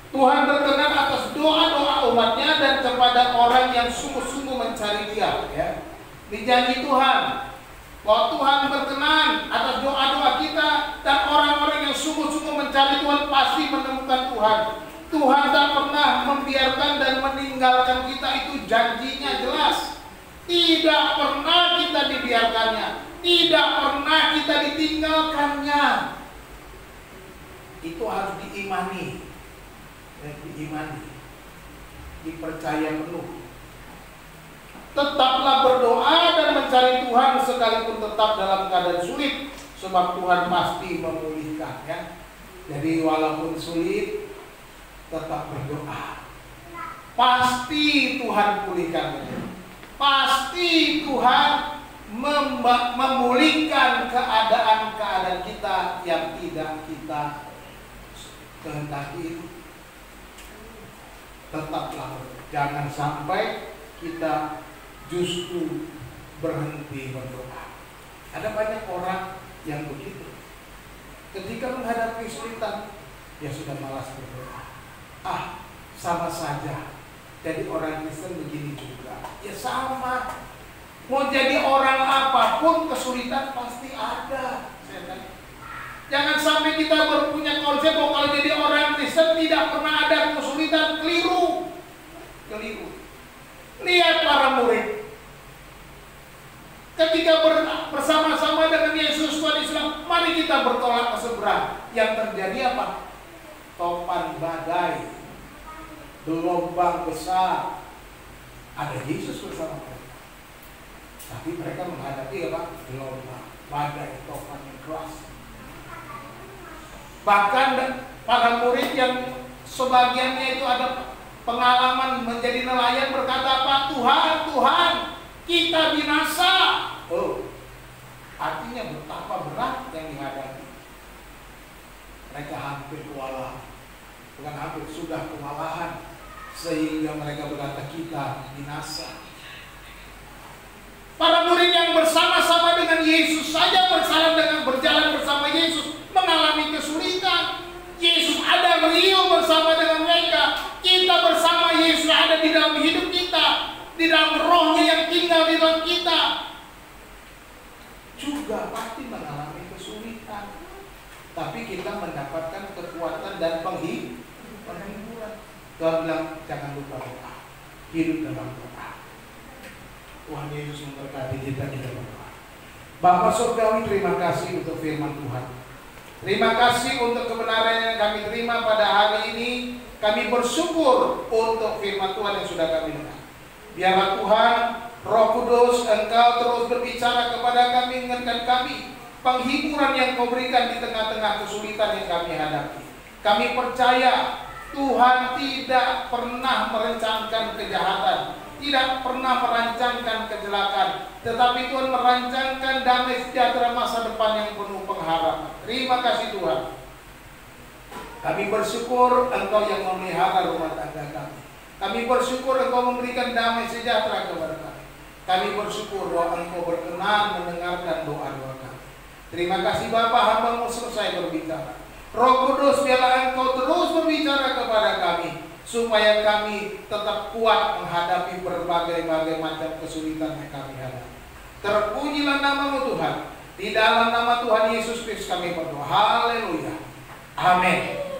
Tuhan berkenan atas doa-doa umatnya dan kepada orang yang sungguh-sungguh mencari Dia. Ya. Dijanji Tuhan bahwa Tuhan berkenan atas doa-doa kita dan orang-orang yang sungguh-sungguh mencari Tuhan pasti menemukan Tuhan. Tuhan tak pernah membiarkan dan meninggalkan kita, itu janjinya jelas. Tidak pernah kita dibiarkannya, tidak pernah kita ditinggalkannya. Itu harus diimani, dipercaya penuh. Tetaplah berdoa dan mencari Tuhan sekalipun tetap dalam keadaan sulit, sebab Tuhan pasti memulihkan, ya. Jadi walaupun sulit, tetap berdoa. Pasti Tuhan pulihkan. Pasti Tuhan memulihkan keadaan-keadaan kita yang tidak kita kehendaki. Tetaplah, jangan sampai kita justru berhenti berdoa. Ada banyak orang yang begitu. Ketika menghadapi kesulitan, ya sudah malas berdoa. Sama saja. Jadi orang Kristen begini juga. Ya sama. Mau jadi orang apapun, kesulitan pasti ada. Jangan sampai kita berpunya konsep bahwa kalau jadi orang Kristen tidak pernah ada kesulitan. Keliru. Lihat para murid. Ketika bersama-sama dengan Yesus, Tuhan Yesus, mari kita bertolak ke seberang. Yang terjadi apa? Topan badai, gelombang besar. Ada Yesus bersama mereka, tapi mereka menghadapi apa? Gelombang, badai, topan yang keras. Bahkan para murid yang sebagiannya itu ada pengalaman menjadi nelayan berkata apa? Tuhan, kita binasa. Artinya betapa berat yang dihadapi. Mereka hampir kewalahan. Bukan hampir, sudah kewalahan. Sehingga mereka berkata kita binasa. Para murid yang bersama-sama dengan Yesus saja berjalan bersama Yesus mengalami kesulitan. Yesus ada beliau bersama dengan mereka. Kita bersama Yesus ada di dalam hidup kita, di dalam rohnya yang tinggal di dalam kita, juga pasti mengalami kesulitan. Tapi kita mendapatkan kekuatan dan penghiburan. Tuhan bilang jangan lupa doa, hidup dalam doa. Tuhan Yesus memberkati kita berdoa. Bapa Surgawi, terima kasih untuk firman Tuhan. Terima kasih untuk kebenaran yang kami terima pada hari ini. Kami bersyukur untuk firman Tuhan yang sudah kami dengar. Biarlah Tuhan, Roh Kudus, Engkau terus berbicara kepada kami, mengingatkan kami penghiburan yang Kau berikan di tengah-tengah kesulitan yang kami hadapi. Kami percaya Tuhan tidak pernah merencanakan kejahatan, tidak pernah merancangkan kecelakaan, tetapi Tuhan merancangkan damai sejahtera masa depan yang penuh pengharapan. Terima kasih Tuhan. Kami bersyukur Engkau yang memelihara rumah tangga kami. Kami bersyukur Engkau memberikan damai sejahtera kepada kami. Kami bersyukur bahwa Engkau berkenan mendengarkan doa-doa kami. Terima kasih Bapa, hamba-Mu selesai berbicara. Roh Kudus, biarlah Engkau terus berbicara kepada kami, supaya kami tetap kuat menghadapi berbagai macam kesulitan yang kami hadapi. Terpujilah nama-Mu Tuhan. Di dalam nama Tuhan Yesus Kristus kami berdoa. Haleluya. Amin.